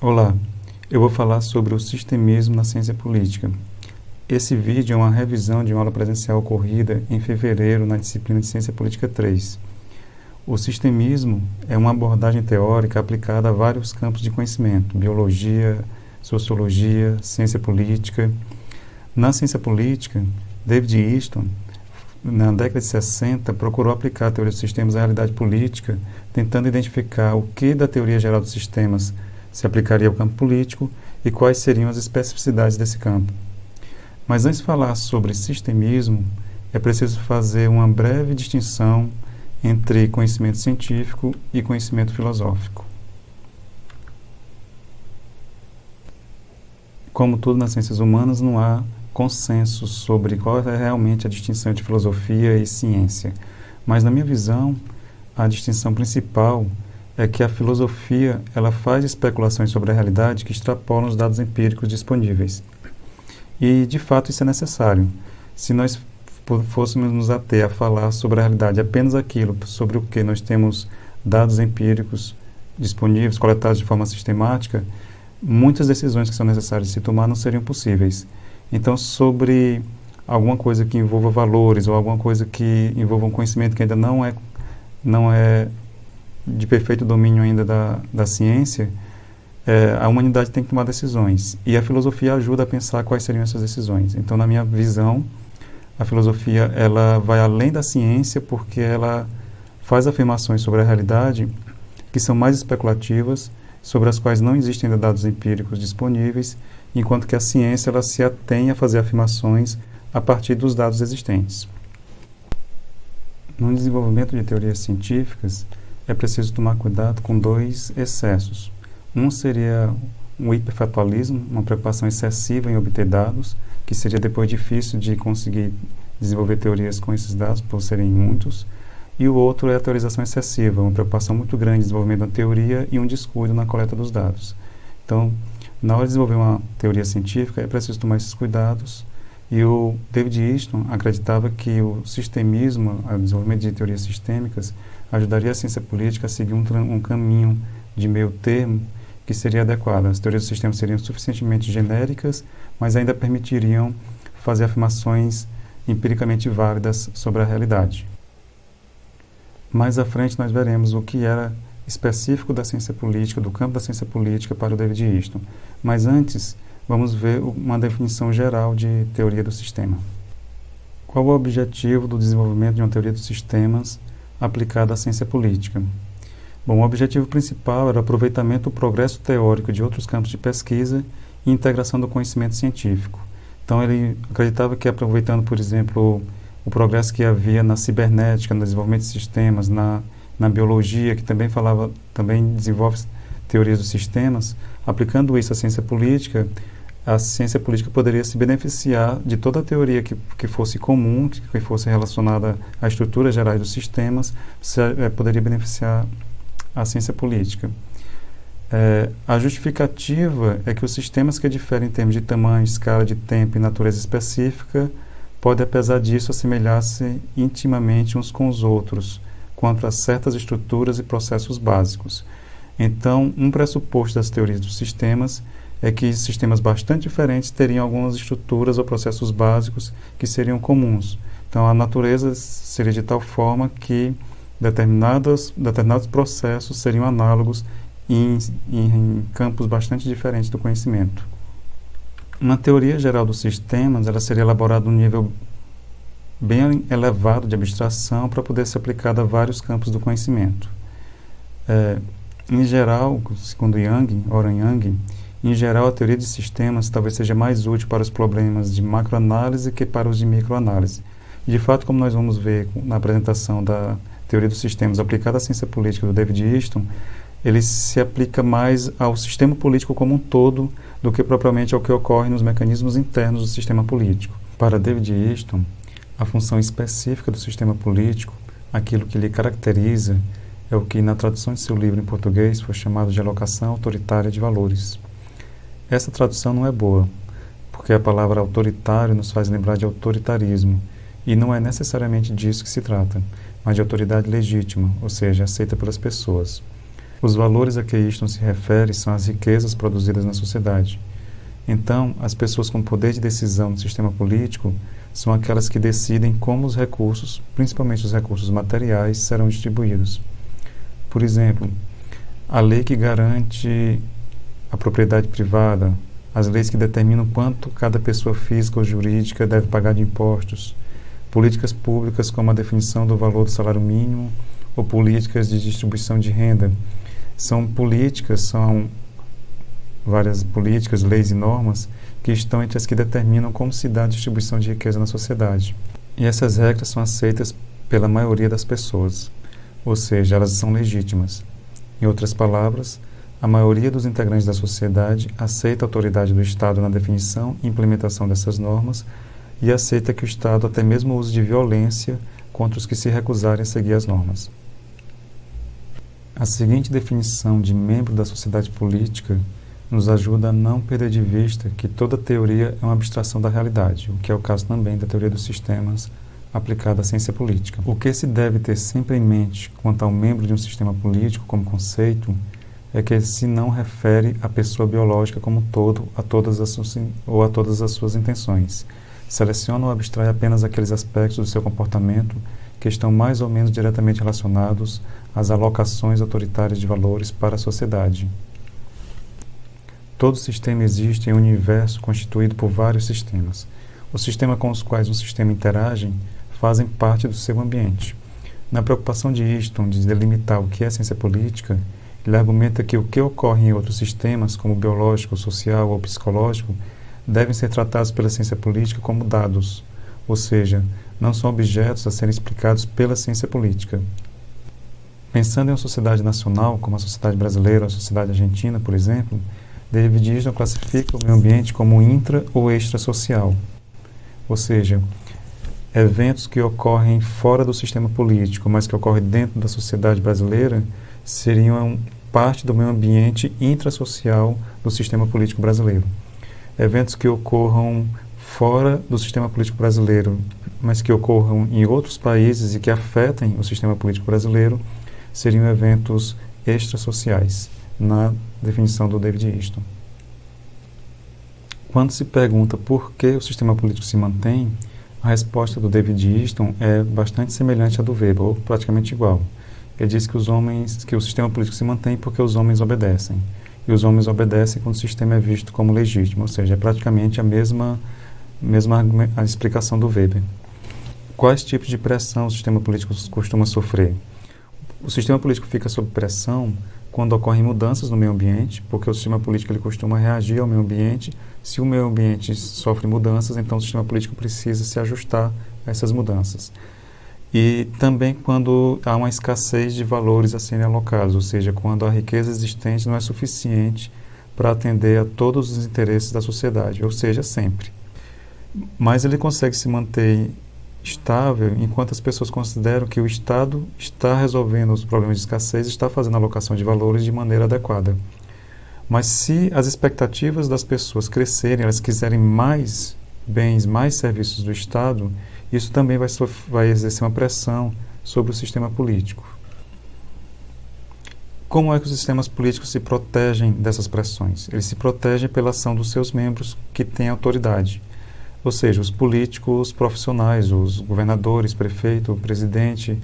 Olá, eu vou falar sobre o sistemismo na ciência política. Esse vídeo é uma revisão de uma aula presencial ocorrida em fevereiro na disciplina de Ciência Política 3. O sistemismo é uma abordagem teórica aplicada a vários campos de conhecimento: biologia, sociologia, ciência política. Na ciência política, David Easton, na década de 60, procurou aplicar a teoria dos sistemas à realidade política, tentando identificar o que da teoria geral dos sistemas se aplicaria ao campo político e quais seriam as especificidades desse campo. Mas antes de falar sobre sistemismo, é preciso fazer uma breve distinção entre conhecimento científico e conhecimento filosófico. Como tudo nas ciências humanas, não há consenso sobre qual é realmente a distinção entre filosofia e ciência. Mas, na minha visão, a distinção principal é que a filosofia ela faz especulações sobre a realidade que extrapolam os dados empíricos disponíveis. E, de fato, isso é necessário. Se nós fôssemos nos ater a falar sobre a realidade apenas aquilo sobre o que nós temos dados empíricos disponíveis, coletados de forma sistemática, muitas decisões que são necessárias de se tomar não seriam possíveis. Então, sobre alguma coisa que envolva valores ou alguma coisa que envolva um conhecimento que ainda não é de perfeito domínio ainda da ciência, a humanidade tem que tomar decisões. E a filosofia ajuda a pensar quais seriam essas decisões. Então, na minha visão, a filosofia ela vai além da ciência porque ela faz afirmações sobre a realidade que são mais especulativas, sobre as quais não existem ainda dados empíricos disponíveis, enquanto que a ciência ela se atém a fazer afirmações a partir dos dados existentes. No desenvolvimento de teorias científicas, é preciso tomar cuidado com dois excessos. Um seria o hiperfatualismo, uma preocupação excessiva em obter dados, que seria depois difícil de conseguir desenvolver teorias com esses dados, por serem muitos. E o outro é a teorização excessiva, uma preocupação muito grande em desenvolvimento da teoria e um descuido na coleta dos dados. Então, na hora de desenvolver uma teoria científica, é preciso tomar esses cuidados. E o David Easton acreditava que o sistemismo, o desenvolvimento de teorias sistêmicas, ajudaria a ciência política a seguir um caminho de meio termo que seria adequado. As teorias do sistema seriam suficientemente genéricas, mas ainda permitiriam fazer afirmações empiricamente válidas sobre a realidade. Mais à frente nós veremos o que era específico da ciência política, do campo da ciência política para o David Easton. Mas antes, vamos ver uma definição geral de teoria do sistema. Qual o objetivo do desenvolvimento de uma teoria dos sistemas aplicada à ciência política? Bom, o objetivo principal era o aproveitamento do progresso teórico de outros campos de pesquisa e integração do conhecimento científico. Então, ele acreditava que aproveitando, por exemplo, o progresso que havia na cibernética, no desenvolvimento de sistemas, na biologia, que também desenvolve teorias dos sistemas, aplicando isso à ciência política, a ciência política poderia se beneficiar de toda a teoria que fosse comum, que fosse relacionada à estrutura gerais dos sistemas, poderia beneficiar a ciência política. A justificativa é que os sistemas que diferem em termos de tamanho, escala de tempo e natureza específica podem, apesar disso, assemelhar-se intimamente uns com os outros quanto a certas estruturas e processos básicos. Então, um pressuposto das teorias dos sistemas é que sistemas bastante diferentes teriam algumas estruturas ou processos básicos que seriam comuns. Então, a natureza seria de tal forma que determinados processos seriam análogos em campos bastante diferentes do conhecimento. Uma teoria geral dos sistemas ela seria elaborada num nível bem elevado de abstração para poder ser aplicada a vários campos do conhecimento. Em geral, segundo Oran Yang, em geral a teoria de sistemas talvez seja mais útil para os problemas de macroanálise que para os de microanálise. De fato, como nós vamos ver na apresentação da teoria dos sistemas aplicada à ciência política do David Easton, ele se aplica mais ao sistema político como um todo do que propriamente ao que ocorre nos mecanismos internos do sistema político. Para David Easton, a função específica do sistema político, aquilo que lhe caracteriza, é o que na tradução de seu livro em português foi chamado de alocação autoritária de valores. Essa tradução não é boa, porque a palavra autoritário nos faz lembrar de autoritarismo, e não é necessariamente disso que se trata, mas de autoridade legítima, ou seja, aceita pelas pessoas. Os valores a que Easton se refere são as riquezas produzidas na sociedade. Então, as pessoas com poder de decisão no sistema político são aquelas que decidem como os recursos, principalmente os recursos materiais, serão distribuídos. Por exemplo, a lei que garante a propriedade privada, as leis que determinam quanto cada pessoa física ou jurídica deve pagar de impostos, políticas públicas como a definição do valor do salário mínimo ou políticas de distribuição de renda. São várias políticas, leis e normas que estão entre as que determinam como se dá a distribuição de riqueza na sociedade. E essas regras são aceitas pela maioria das pessoas, ou seja, elas são legítimas. Em outras palavras, a maioria dos integrantes da sociedade aceita a autoridade do Estado na definição e implementação dessas normas e aceita que o Estado até mesmo use de violência contra os que se recusarem a seguir as normas. A seguinte definição de membro da sociedade política nos ajuda a não perder de vista que toda teoria é uma abstração da realidade, o que é o caso também da teoria dos sistemas aplicada à ciência política. O que se deve ter sempre em mente quanto ao membro de um sistema político como conceito é que ele se não refere à pessoa biológica como um todo, a todas as suas intenções. Seleciona ou abstrai apenas aqueles aspectos do seu comportamento que estão mais ou menos diretamente relacionados às alocações autoritárias de valores para a sociedade. Todo sistema existe em um universo constituído por vários sistemas. Os sistemas com os quais um sistema interage fazem parte do seu ambiente. Na preocupação de Easton de delimitar o que é ciência política, ele argumenta que o que ocorre em outros sistemas, como biológico, social ou psicológico, devem ser tratados pela ciência política como dados, ou seja, não são objetos a serem explicados pela ciência política. Pensando em uma sociedade nacional, como a sociedade brasileira ou a sociedade argentina, por exemplo, David Easton classifica o meio ambiente como intra ou extrasocial, ou seja, eventos que ocorrem fora do sistema político, mas que ocorrem dentro da sociedade brasileira, seriam parte do meio ambiente intrasocial do sistema político brasileiro. Eventos que ocorram fora do sistema político brasileiro, mas que ocorram em outros países e que afetem o sistema político brasileiro, seriam eventos extrasociais, na definição do David Easton. Quando se pergunta por que o sistema político se mantém, a resposta do David Easton é bastante semelhante à do Weber, ou praticamente igual. Ele diz que o sistema político se mantém porque os homens obedecem. E os homens obedecem quando o sistema é visto como legítimo, ou seja, é praticamente a mesma a explicação do Weber. Quais tipos de pressão o sistema político costuma sofrer? O sistema político fica sob pressão quando ocorrem mudanças no meio ambiente, porque o sistema político ele costuma reagir ao meio ambiente. Se o meio ambiente sofre mudanças, então o sistema político precisa se ajustar a essas mudanças. E também quando há uma escassez de valores a serem alocados, ou seja, quando a riqueza existente não é suficiente para atender a todos os interesses da sociedade, ou seja, sempre. Mas ele consegue se manter estável enquanto as pessoas consideram que o Estado está resolvendo os problemas de escassez, está fazendo a alocação de valores de maneira adequada. Mas se as expectativas das pessoas crescerem, elas quiserem mais bens, mais serviços do Estado, isso também vai exercer uma pressão sobre o sistema político. Como é que os sistemas políticos se protegem dessas pressões? Eles se protegem pela ação dos seus membros que têm autoridade. Ou seja, os políticos profissionais, os governadores, prefeito, presidente,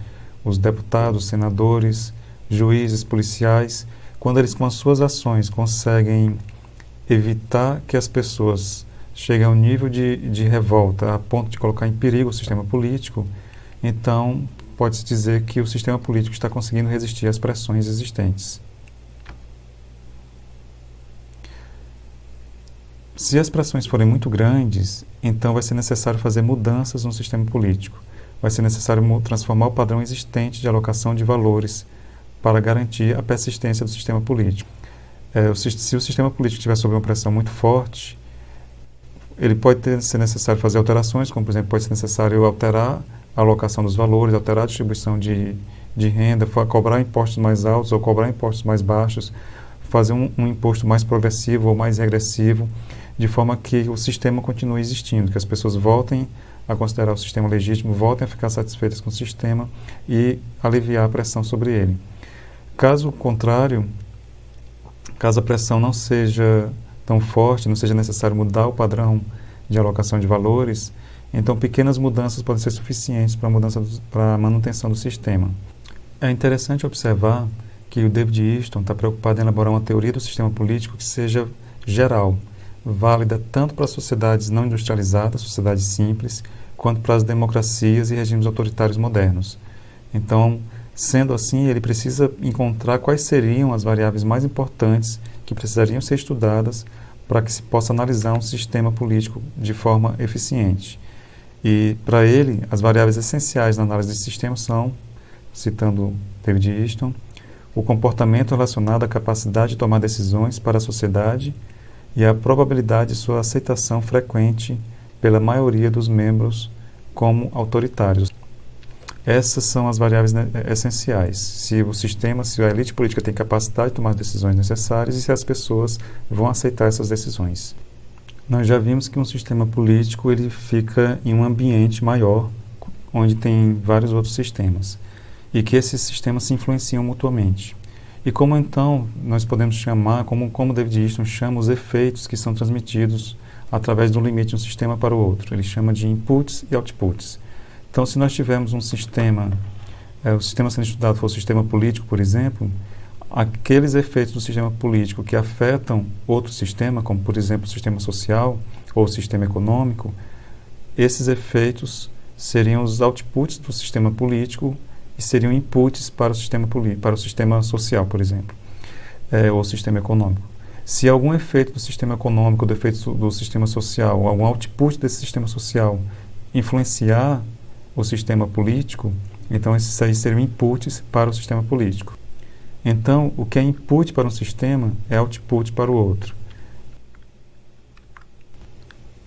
os deputados, senadores, juízes, policiais, quando eles com as suas ações conseguem evitar que as pessoas cheguem ao nível de revolta a ponto de colocar em perigo o sistema político, então pode-se dizer que o sistema político está conseguindo resistir às pressões existentes. Se as pressões forem muito grandes, então vai ser necessário fazer mudanças no sistema político. Vai ser necessário transformar o padrão existente de alocação de valores para garantir a persistência do sistema político. Se o sistema político estiver sob uma pressão muito forte, ele pode ser necessário fazer alterações, como por exemplo, pode ser necessário alterar a alocação dos valores, alterar a distribuição de renda, cobrar impostos mais altos ou cobrar impostos mais baixos, fazer um imposto mais progressivo ou mais regressivo, de forma que o sistema continue existindo, que as pessoas voltem a considerar o sistema legítimo, voltem a ficar satisfeitas com o sistema e aliviar a pressão sobre ele. Caso contrário, caso a pressão não seja tão forte, não seja necessário mudar o padrão de alocação de valores, então pequenas mudanças podem ser suficientes para a manutenção do sistema. É interessante observar que o David Easton está preocupado em elaborar uma teoria do sistema político que seja geral, válida tanto para sociedades não industrializadas, sociedades simples, quanto para as democracias e regimes autoritários modernos. Então, sendo assim, ele precisa encontrar quais seriam as variáveis mais importantes que precisariam ser estudadas para que se possa analisar um sistema político de forma eficiente. E, para ele, as variáveis essenciais na análise desse sistema são, citando David Easton, o comportamento relacionado à capacidade de tomar decisões para a sociedade e a probabilidade de sua aceitação frequente pela maioria dos membros como autoritários. Essas são as variáveis essenciais. Se o sistema, se a elite política tem capacidade de tomar as decisões necessárias e se as pessoas vão aceitar essas decisões. Nós já vimos que um sistema político ele fica em um ambiente maior, onde tem vários outros sistemas, e que esses sistemas se influenciam mutuamente. E como então nós podemos chamar, como David Easton chama os efeitos que são transmitidos através do limite de um sistema para o outro. Ele chama de inputs e outputs. Então, se nós tivermos um sistema, o sistema sendo estudado for o sistema político, por exemplo, aqueles efeitos do sistema político que afetam outro sistema, como por exemplo o sistema social ou o sistema econômico, esses efeitos seriam os outputs do sistema político e seriam inputs para o sistema social, por exemplo, ou sistema econômico. Se algum efeito do sistema econômico, do efeito do sistema social, algum output desse sistema social influenciar o sistema político, então esses aí seriam inputs para o sistema político. Então, o que é input para um sistema é output para o outro.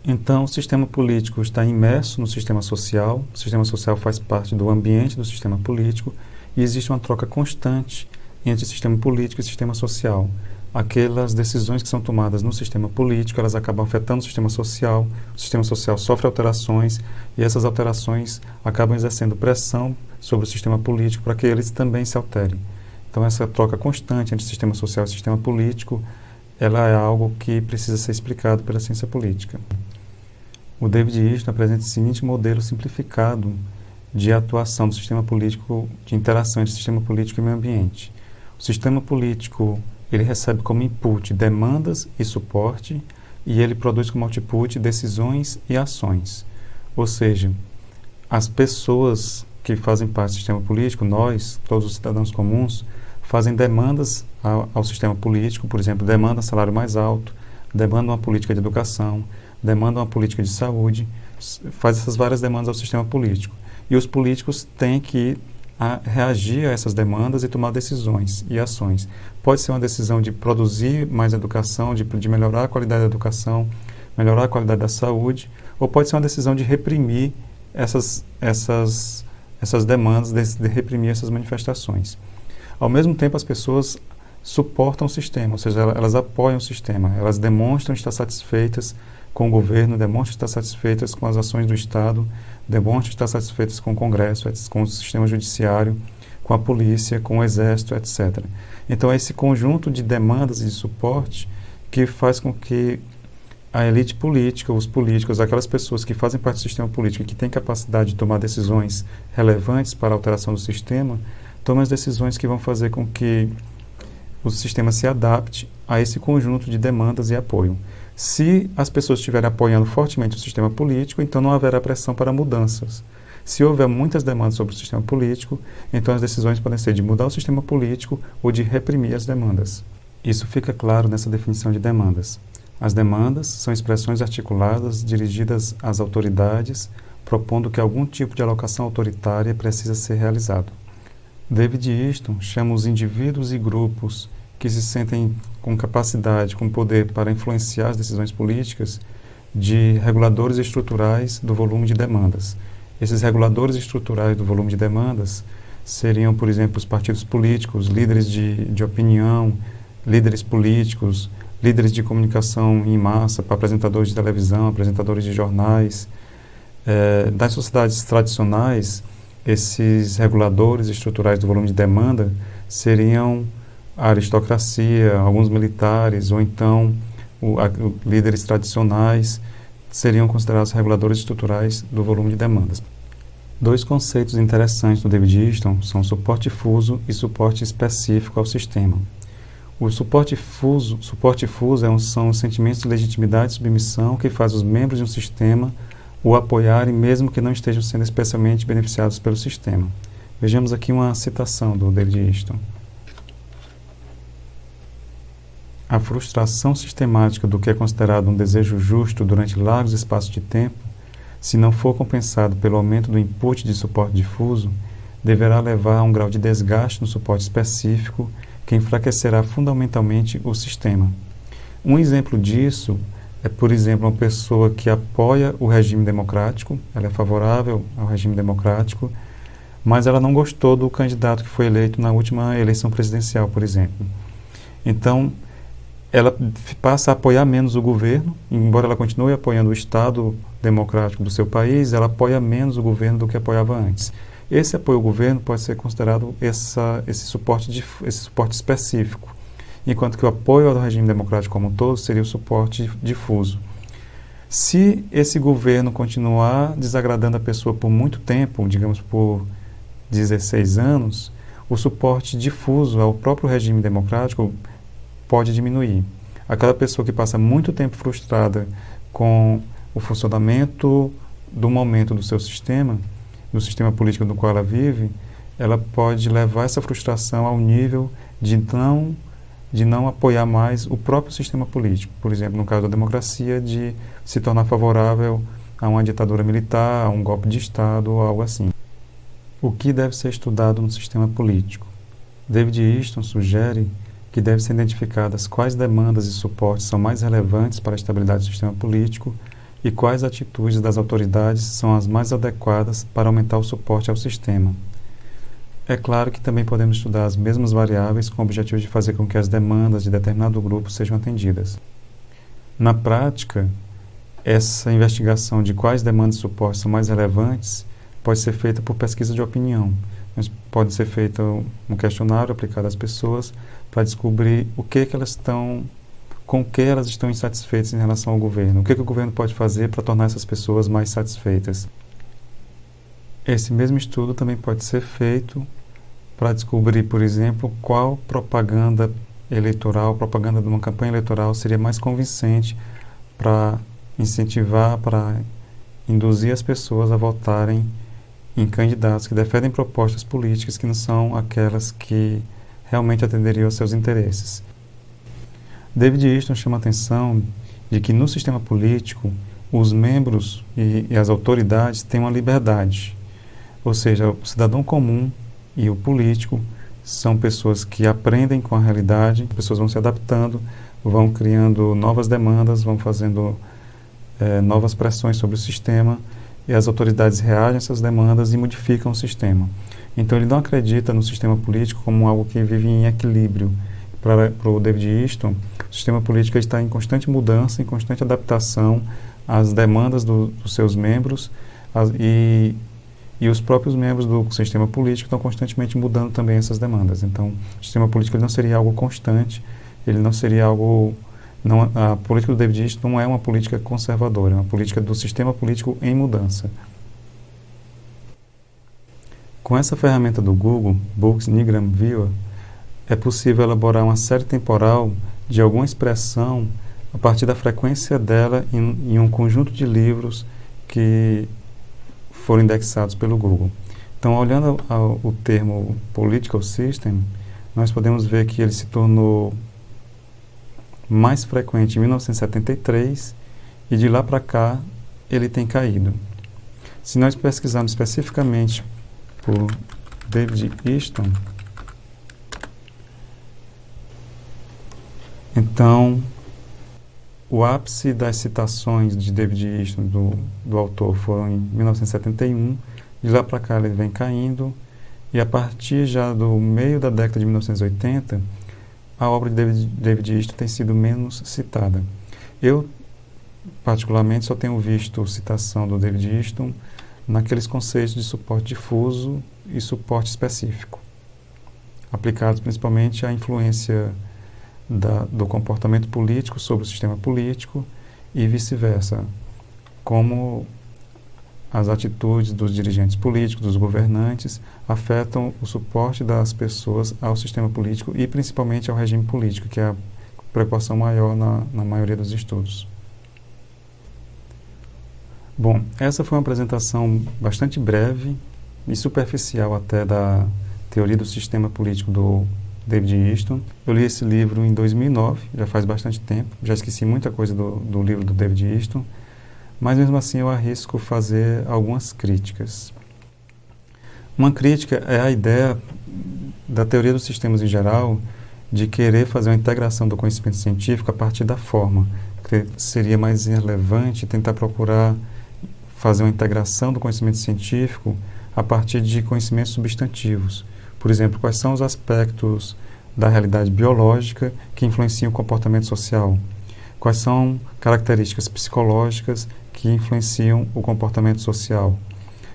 Então, o sistema político está imerso no sistema social, o sistema social faz parte do ambiente do sistema político e existe uma troca constante entre o sistema político e o sistema social. Aquelas decisões que são tomadas no sistema político, elas acabam afetando o sistema social sofre alterações e essas alterações acabam exercendo pressão sobre o sistema político para que eles também se alterem. Então, essa troca constante entre o sistema social e o sistema político, ela é algo que precisa ser explicado pela ciência política. O David Easton apresenta o seguinte modelo simplificado de atuação do sistema político, de interação entre o sistema político e o meio ambiente. O sistema político ele recebe como input demandas e suporte e ele produz como output decisões e ações. Ou seja, as pessoas que fazem parte do sistema político, nós, todos os cidadãos comuns, fazem demandas ao sistema político, por exemplo, demandam salário mais alto, demandam uma política de educação, demandam uma política de saúde, faz essas várias demandas ao sistema político. E os políticos têm que reagir a essas demandas e tomar decisões e ações. Pode ser uma decisão de produzir mais educação, de melhorar a qualidade da educação, melhorar a qualidade da saúde, ou pode ser uma decisão de reprimir essas demandas, de reprimir essas manifestações. Ao mesmo tempo, as pessoas suportam o sistema, ou seja, elas apoiam o sistema, elas demonstram estar satisfeitas com o governo, demonstram estar satisfeitas com as ações do Estado, demonstram estar satisfeitas com o Congresso, com o sistema judiciário, com a polícia, com o exército, etc. Então, é esse conjunto de demandas e de suporte que faz com que a elite política, os políticos, aquelas pessoas que fazem parte do sistema político e que têm capacidade de tomar decisões relevantes para a alteração do sistema, tomem as decisões que vão fazer com que o sistema se adapte a esse conjunto de demandas e apoio. Se as pessoas estiverem apoiando fortemente o sistema político, então não haverá pressão para mudanças. Se houver muitas demandas sobre o sistema político, então as decisões podem ser de mudar o sistema político ou de reprimir as demandas. Isso fica claro nessa definição de demandas. As demandas são expressões articuladas dirigidas às autoridades, propondo que algum tipo de alocação autoritária precisa ser realizado. David Easton chama os indivíduos e grupos que se sentem com capacidade, com poder para influenciar as decisões políticas de reguladores estruturais do volume de demandas. Esses reguladores estruturais do volume de demandas seriam, por exemplo, os partidos políticos, líderes de opinião, líderes políticos, líderes de comunicação em massa, para apresentadores de televisão, apresentadores de jornais. Das sociedades tradicionais, esses reguladores estruturais do volume de demanda seriam a aristocracia, alguns militares, ou então líderes tradicionais, seriam considerados reguladores estruturais do volume de demandas. Dois conceitos interessantes do David Easton são suporte difuso e suporte específico ao sistema. O suporte difuso são os sentimentos de legitimidade e submissão que fazem os membros de um sistema o apoiarem mesmo que não estejam sendo especialmente beneficiados pelo sistema. Vejamos aqui uma citação do David Easton. A frustração sistemática do que é considerado um desejo justo durante largos espaços de tempo, se não for compensado pelo aumento do input de suporte difuso, deverá levar a um grau de desgaste no suporte específico que enfraquecerá fundamentalmente o sistema. Um exemplo disso é, por exemplo, uma pessoa que apoia o regime democrático, ela é favorável ao regime democrático, mas ela não gostou do candidato que foi eleito na última eleição presidencial, por exemplo. Então, ela passa a apoiar menos o governo, embora ela continue apoiando o Estado democrático do seu país, ela apoia menos o governo do que apoiava antes. Esse apoio ao governo pode ser considerado esse suporte específico, enquanto que o apoio ao regime democrático como um todo seria o suporte difuso. Se esse governo continuar desagradando a pessoa por muito tempo, digamos por 16 anos, o suporte difuso ao próprio regime democrático pode diminuir. Aquela pessoa que passa muito tempo frustrada com o funcionamento do momento do seu sistema, do sistema político no qual ela vive, ela pode levar essa frustração ao nível de não apoiar mais o próprio sistema político. Por exemplo, no caso da democracia, de se tornar favorável a uma ditadura militar, a um golpe de Estado ou algo assim. O que deve ser estudado no sistema político? David Easton sugere que devem ser identificadas quais demandas e suportes são mais relevantes para a estabilidade do sistema político e quais atitudes das autoridades são as mais adequadas para aumentar o suporte ao sistema. É claro que também podemos estudar as mesmas variáveis com o objetivo de fazer com que as demandas de determinado grupo sejam atendidas. Na prática, essa investigação de quais demandas e suportes são mais relevantes pode ser feita por pesquisa de opinião. Mas pode ser feito um questionário aplicado às pessoas para descobrir com o que elas estão insatisfeitas em relação ao governo. O que o governo pode fazer para tornar essas pessoas mais satisfeitas. Esse mesmo estudo também pode ser feito para descobrir, por exemplo, qual propaganda eleitoral, propaganda de uma campanha eleitoral seria mais convincente para incentivar, para induzir as pessoas a votarem em candidatos que defendem propostas políticas que não são aquelas que realmente atenderiam aos seus interesses. David Easton chama a atenção de que no sistema político os membros e as autoridades têm uma liberdade, ou seja, o cidadão comum e o político são pessoas que aprendem com a realidade, as pessoas vão se adaptando, vão criando novas demandas, vão fazendo novas pressões sobre o sistema, e as autoridades reagem a essas demandas e modificam o sistema. Então ele não acredita no sistema político como algo que vive em equilíbrio. Para o David Easton, o sistema político está em constante mudança, em constante adaptação às demandas dos seus membros, e os próprios membros do sistema político estão constantemente mudando também essas demandas. Então, o sistema político ele não seria algo constante, ele não seria algo... a política do David Easton não é uma política conservadora, é uma política do sistema político em mudança. Com essa ferramenta do Google, Books Nigram Viewer, é possível elaborar uma série temporal de alguma expressão a partir da frequência dela em um conjunto de livros que foram indexados pelo Google. Então, olhando o termo Political System, nós podemos ver que ele se tornou mais frequente em 1973 e de lá para cá ele tem caído. Se nós pesquisarmos especificamente por David Easton, então o ápice das citações de David Easton do autor foram em 1971, de lá para cá ele vem caindo, e a partir já do meio da década de 1980 a obra de David Easton tem sido menos citada. Eu, particularmente, só tenho visto citação do David Easton naqueles conceitos de suporte difuso e suporte específico. aplicados principalmente à influência do comportamento político sobre o sistema político e vice-versa, como as atitudes dos dirigentes políticos, dos governantes, afetam o suporte das pessoas ao sistema político e principalmente ao regime político, que é a preocupação maior na maioria dos estudos. Bom, essa foi uma apresentação bastante breve e superficial até da teoria do sistema político do David Easton. Eu li esse livro em 2009, já faz bastante tempo, já esqueci muita coisa do livro do David Easton, mas mesmo assim eu arrisco fazer algumas críticas. Uma crítica é a ideia da teoria dos sistemas em geral de querer fazer uma integração do conhecimento científico a partir da forma, que seria mais relevante tentar procurar fazer uma integração do conhecimento científico a partir de conhecimentos substantivos. Por exemplo, quais são os aspectos da realidade biológica que influenciam o comportamento social? Quais são características psicológicas que influenciam o comportamento social?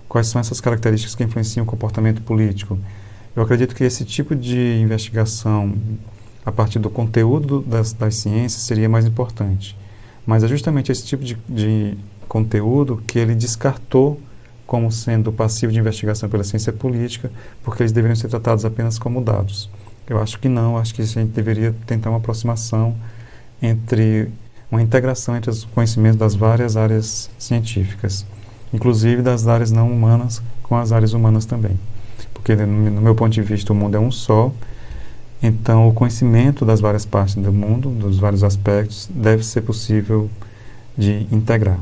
Quais são essas características que influenciam o comportamento político? Eu acredito que esse tipo de investigação a partir do conteúdo das ciências seria mais importante. Mas é justamente esse tipo de conteúdo que ele descartou como sendo passivo de investigação pela ciência política, porque eles deveriam ser tratados apenas como dados. Eu acho que não, acho que a gente deveria tentar uma aproximação uma integração entre os conhecimentos das várias áreas científicas, inclusive das áreas não humanas com as áreas humanas também. Porque, no meu ponto de vista, o mundo é um só, então o conhecimento das várias partes do mundo, dos vários aspectos, deve ser possível de integrar.